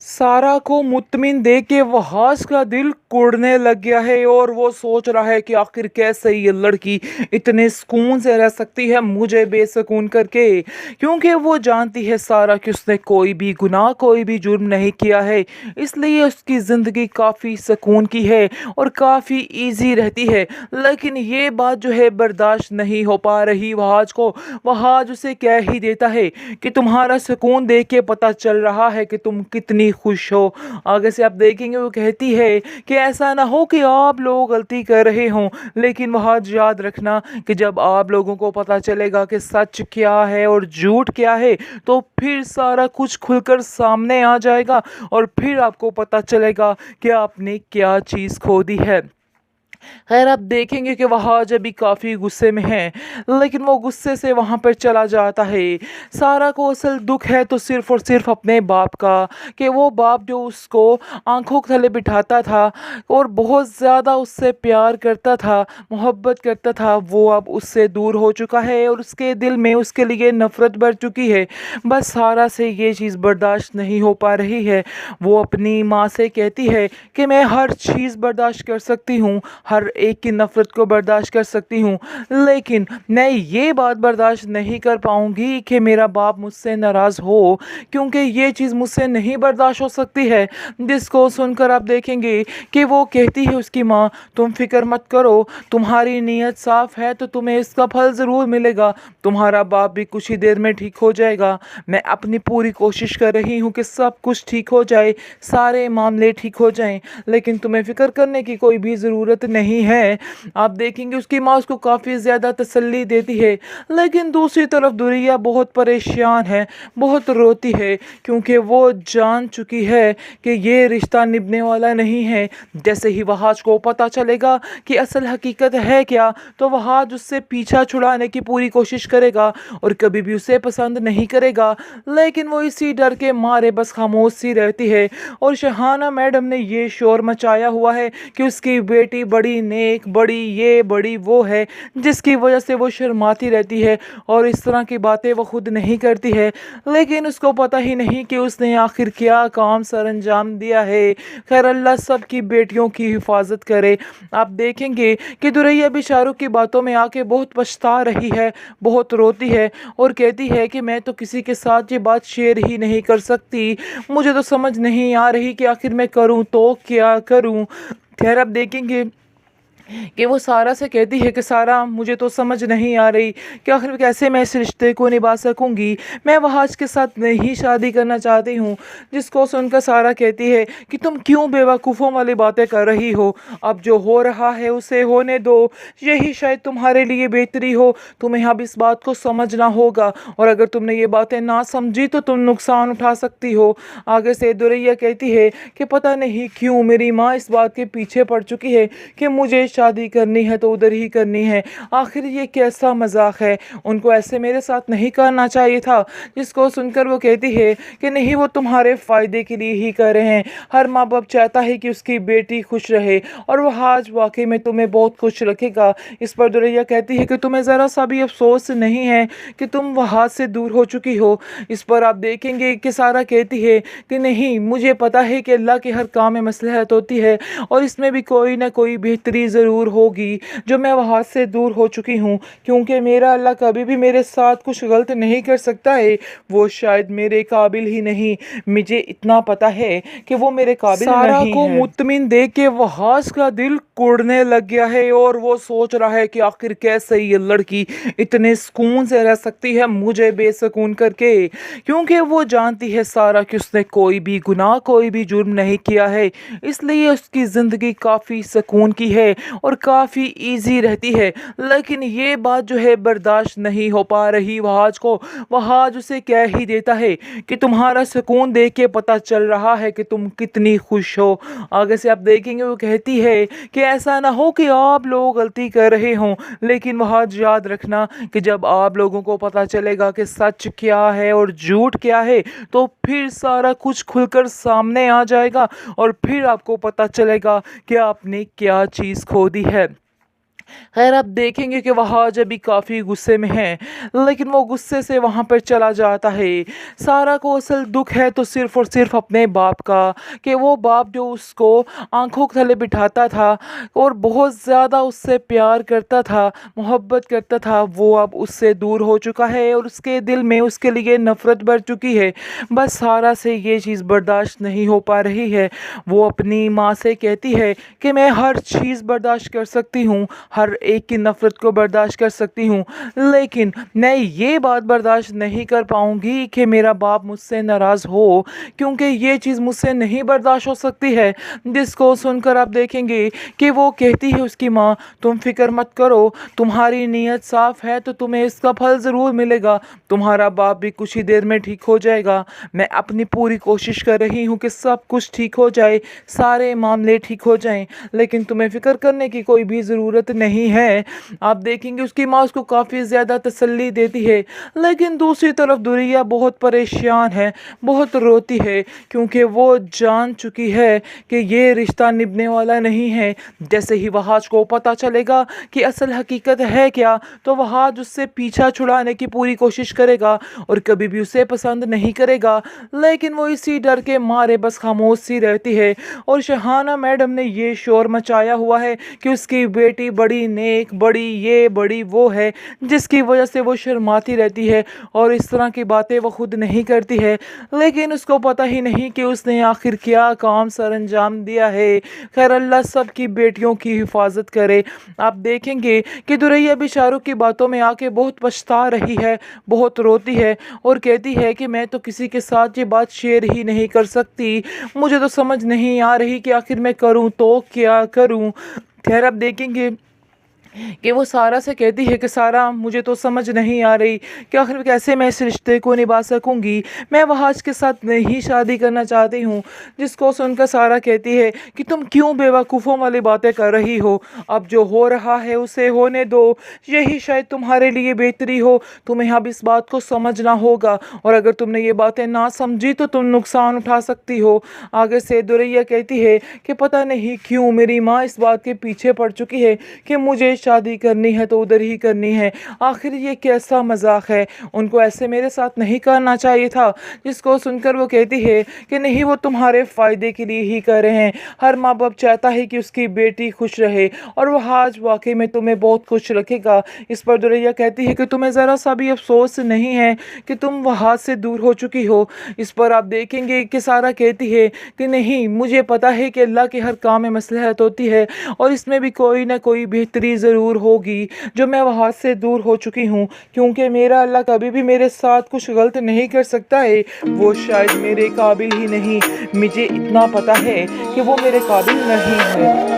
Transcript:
सारा को मुत्मिन देख के वहाज का दिल कुड़ने लग गया है और वो सोच रहा है कि आखिर कैसे ये लड़की इतने सुकून से रह सकती है मुझे बेसुकून करके। क्योंकि वो जानती है सारा कि उसने कोई भी गुनाह कोई भी जुर्म नहीं किया है, इसलिए उसकी ज़िंदगी काफ़ी सुकून की है और काफ़ी इजी रहती है। लेकिन ये बात जो है बर्दाश्त नहीं हो पा रही वहाज को। वहाज उसे कह ही देता है कि तुम्हारा सुकून देख के पता चल रहा है कि तुम कितनी खुश हो। आगे से आप देखेंगे वो कहती है कि ऐसा ना हो कि आप लोग गलती कर रहे हों, लेकिन वहाँ याद रखना कि जब आप लोगों को पता चलेगा कि सच क्या है और झूठ क्या है तो फिर सारा कुछ खुलकर सामने आ जाएगा और फिर आपको पता चलेगा कि आपने क्या चीज़ खो दी है। खैर आप देखेंगे कि वहाज अभी काफ़ी गुस्से में है, लेकिन वो गुस्से से वहाँ पर चला जाता है। सारा को असल दुख है तो सिर्फ़ और सिर्फ अपने बाप का, कि वो बाप जो उसको आंखों के तले बिठाता था और बहुत ज़्यादा उससे प्यार करता था, मोहब्बत करता था, वो अब उससे दूर हो चुका है और उसके दिल में उसके लिए नफ़रत भर चुकी है। बस सारा से ये चीज़ बर्दाश्त नहीं हो पा रही है। वो अपनी माँ से कहती है कि मैं हर चीज़ बर्दाश्त कर सकती हूँ, हर एक की नफ़रत को बर्दाश्त कर सकती हूँ, लेकिन मैं ये बात बर्दाश्त नहीं कर पाऊँगी कि मेरा बाप मुझसे नाराज़ हो, क्योंकि ये चीज़ मुझसे नहीं बर्दाश्त हो सकती है। जिसको सुनकर आप देखेंगे कि वो कहती है उसकी माँ, तुम फिक्र मत करो, तुम्हारी नीयत साफ़ है तो तुम्हें इसका फल ज़रूर मिलेगा, तुम्हारा बाप भी कुछ ही देर में ठीक हो जाएगा। मैं अपनी पूरी कोशिश कर रही हूँ कि सब कुछ ठीक हो जाए, सारे मामले ठीक हो जाएं, लेकिन तुम्हें फ़िक्र करने की कोई भी ज़रूरत नहीं है। आप देखेंगे उसकी माँ उसको काफ़ी ज़्यादा तसल्ली देती है, लेकिन दूसरी तरफ दुरिया बहुत परेशान है, बहुत रोती है, क्योंकि वो जान चुकी है कि ये रिश्ता निभने वाला नहीं है। जैसे ही वहाज को पता चलेगा कि असल हकीकत है क्या, तो वहाज उससे पीछा छुड़ाने की पूरी कोशिश करेगा और कभी भी उसे पसंद नहीं करेगा, लेकिन वो इसी डर के मारे बस खामोश सी रहती है। और शहाना मैडम ने ये शोर मचाया हुआ है कि उसकी बेटी बड़ी नेक, बड़ी ये बड़ी वो है, जिसकी वजह से वो शर्माती रहती है और इस तरह की बातें वो खुद नहीं करती है, लेकिन उसको पता ही नहीं कि उसने आखिर क्या काम सर अंजाम दिया है। खैर अल्लाह सब की बेटियों की हिफाजत करे। आप देखेंगे कि दुरैया भी शाहरुख की बातों में आके बहुत पछता रही है, बहुत रोती है और कहती है कि मैं तो किसी के साथ ये बात शेयर ही नहीं कर सकती, मुझे तो समझ नहीं आ रही कि आखिर मैं करूं तो क्या करूं। खैर आप देखेंगे कि वो सारा से कहती है कि सारा मुझे तो समझ नहीं आ रही कि आखिर कैसे मैं इस रिश्ते को निभा सकूंगी, मैं वहाज के साथ नहीं शादी करना चाहती हूँ। जिसको सुनकर सारा कहती है कि तुम क्यों बेवकूफ़ों वाली बातें कर रही हो, अब जो हो रहा है उसे होने दो, यही शायद तुम्हारे लिए बेहतरी हो, तुम्हें अब इस बात को समझना होगा और अगर तुमने ये बातें ना समझी तो तुम नुकसान उठा सकती हो। आगे से दुरैया कहती है कि पता नहीं क्यों मेरी माँ इस बात के पीछे पड़ चुकी है कि मुझे शादी करनी है तो उधर ही करनी है, आखिर ये कैसा मजाक है, उनको ऐसे मेरे साथ नहीं करना चाहिए था। जिसको सुनकर वो कहती है कि नहीं, वो तुम्हारे फ़ायदे के लिए ही कर रहे हैं, हर माँ बाप चाहता है कि उसकी बेटी खुश रहे और वह आज वाकई में तुम्हें बहुत खुश रखेगा। इस पर दुरैया कहती है कि तुम्हें ज़रा सा भी अफसोस नहीं है कि तुम वहाँ से दूर हो चुकी हो। इस पर आप देखेंगे कि सारा कहती है कि नहीं, मुझे पता है कि अल्लाह के हर काम में मसलहत होती है और इसमें भी कोई ना कोई बेहतरी ज़रूर होगी जो मैं वहाँ से दूर हो चुकी हूँ, क्योंकि मेरा अल्लाह कभी भी मेरे साथ कुछ गलत नहीं कर सकता है, वो शायद मेरे काबिल ही नहीं, मुझे इतना पता है कि वो मेरे काबिल सारा नहीं को है। मुत्मिन देख के वहाज का दिल कुड़ने लग गया है और वो सोच रहा है कि आखिर कैसे ये लड़की इतने सुकून से रह सकती है मुझे बेसुकून करके। क्योंकि वो जानती है सारा कि उसने कोई भी गुनाह कोई भी जुर्म नहीं किया है, इसलिए उसकी ज़िंदगी काफ़ी सुकून की है और काफ़ी इजी रहती है। लेकिन ये बात जो है बर्दाश्त नहीं हो पा रही वहाज को। वहाज उसे कह ही देता है कि तुम्हारा सुकून देख के पता चल रहा है कि तुम कितनी खुश हो। आगे से आप देखेंगे वो कहती है कि ऐसा ना हो कि आप लोग गलती कर रहे हों, लेकिन वहाज याद रखना कि जब आप लोगों को पता चलेगा कि सच क्या है और झूठ क्या है तो फिर सारा कुछ खुलकर सामने आ जाएगा और फिर आपको पता चलेगा कि आपने क्या चीज़ खो दी है। खैर आप देखेंगे कि वहाज अभी काफ़ी गुस्से में है, लेकिन वो गुस्से से वहाँ पर चला जाता है। सारा को असल दुख है तो सिर्फ़ और सिर्फ़ अपने बाप का, कि वो बाप जो उसको आँखों के तले बिठाता था और बहुत ज़्यादा उससे प्यार करता था, मोहब्बत करता था, वो अब उससे दूर हो चुका है और उसके दिल में उसके लिए नफ़रत बढ़ चुकी है। बस सारा से ये चीज़ बर्दाश्त नहीं हो पा रही है। वो अपनी माँ से कहती है कि मैं हर चीज़ बर्दाश्त कर सकती हूँ, हर एक की नफ़रत को बर्दाश्त कर सकती हूँ, लेकिन मैं ये बात बर्दाश्त नहीं कर पाऊँगी कि मेरा बाप मुझसे नाराज़ हो, क्योंकि ये चीज़ मुझसे नहीं बर्दाश्त हो सकती है। जिसको सुनकर आप देखेंगे कि वो कहती है उसकी माँ, तुम फिक्र मत करो, तुम्हारी नीयत साफ़ है तो तुम्हें इसका फल ज़रूर मिलेगा, तुम्हारा बाप भी कुछ ही देर में ठीक हो जाएगा। मैं अपनी पूरी कोशिश कर रही हूँ कि सब कुछ ठीक हो जाए, सारे मामले ठीक हो जाएं, लेकिन तुम्हें फ़िक्र करने की कोई भी ज़रूरत नहीं है। आप देखेंगे उसकी माँ उसको काफ़ी ज़्यादा तसल्ली देती है, लेकिन दूसरी तरफ दुरिया बहुत परेशान है, बहुत रोती है, क्योंकि वो जान चुकी है कि ये रिश्ता निभने वाला नहीं है। जैसे ही वहाज को पता चलेगा कि असल हकीकत है क्या, तो वहाज उससे पीछा छुड़ाने की पूरी कोशिश करेगा और कभी भी उसे पसंद नहीं करेगा, लेकिन वो इसी डर के मारे बस खामोश सी रहती है। और शहाना मैडम ने ये शोर मचाया हुआ है कि उसकी बेटी बड़ी नेक, बड़ी ये बड़ी वो है, जिसकी वजह से वो शर्माती रहती है और इस तरह की बातें वो खुद नहीं करती है, लेकिन उसको पता ही नहीं कि उसने आखिर क्या काम सर अंजाम दिया है। खैर अल्लाह सब की बेटियों की हिफाजत करे। आप देखेंगे कि दुरैया भी शाहरुख की बातों में आके बहुत पछता रही है, बहुत रोती है और कहती है कि मैं तो किसी के साथ ये बात शेयर ही नहीं कर सकती, मुझे तो समझ नहीं आ रही कि आखिर मैं करूं तो क्या करूं। खैर आप देखेंगे कि वो सारा से कहती है कि सारा मुझे तो समझ नहीं आ रही कि आखिर कैसे मैं इस रिश्ते को निभा सकूंगी, मैं वहाज के साथ नहीं शादी करना चाहती हूँ। जिसको सुनकर सारा कहती है कि तुम क्यों बेवकूफ़ों वाली बातें कर रही हो, अब जो हो रहा है उसे होने दो, यही शायद तुम्हारे लिए बेहतरी हो, तुम्हें अब इस बात को समझना होगा और अगर तुमने ये बातें ना समझी तो तुम नुकसान उठा सकती हो। आगे से दुरैया कहती है कि पता नहीं क्यों मेरी माँ इस बात के पीछे पड़ चुकी है कि मुझे शादी करनी है तो उधर ही करनी है, आखिर ये कैसा मजाक है, उनको ऐसे मेरे साथ नहीं करना चाहिए था। जिसको सुनकर वो कहती है कि नहीं, वो तुम्हारे फ़ायदे के लिए ही कर रहे हैं, हर माँ बाप चाहता है कि उसकी बेटी खुश रहे और वह आज वाकई में तुम्हें बहुत खुश रखेगा। इस पर दुरैया कहती है कि तुम्हें ज़रा सा भी अफसोस नहीं है कि तुम वहाँ से दूर हो चुकी हो। इस पर आप देखेंगे कि सारा कहती है कि नहीं, मुझे पता है कि अल्लाह के हर काम में मसलहत होती है और इसमें भी कोई ना कोई बेहतरी ज़रूर होगी जो मैं वहाँ से दूर हो चुकी हूँ, क्योंकि मेरा अल्लाह कभी भी मेरे साथ कुछ गलत नहीं कर सकता है, वो शायद मेरे काबिल ही नहीं, मुझे इतना पता है कि वो मेरे काबिल नहीं है।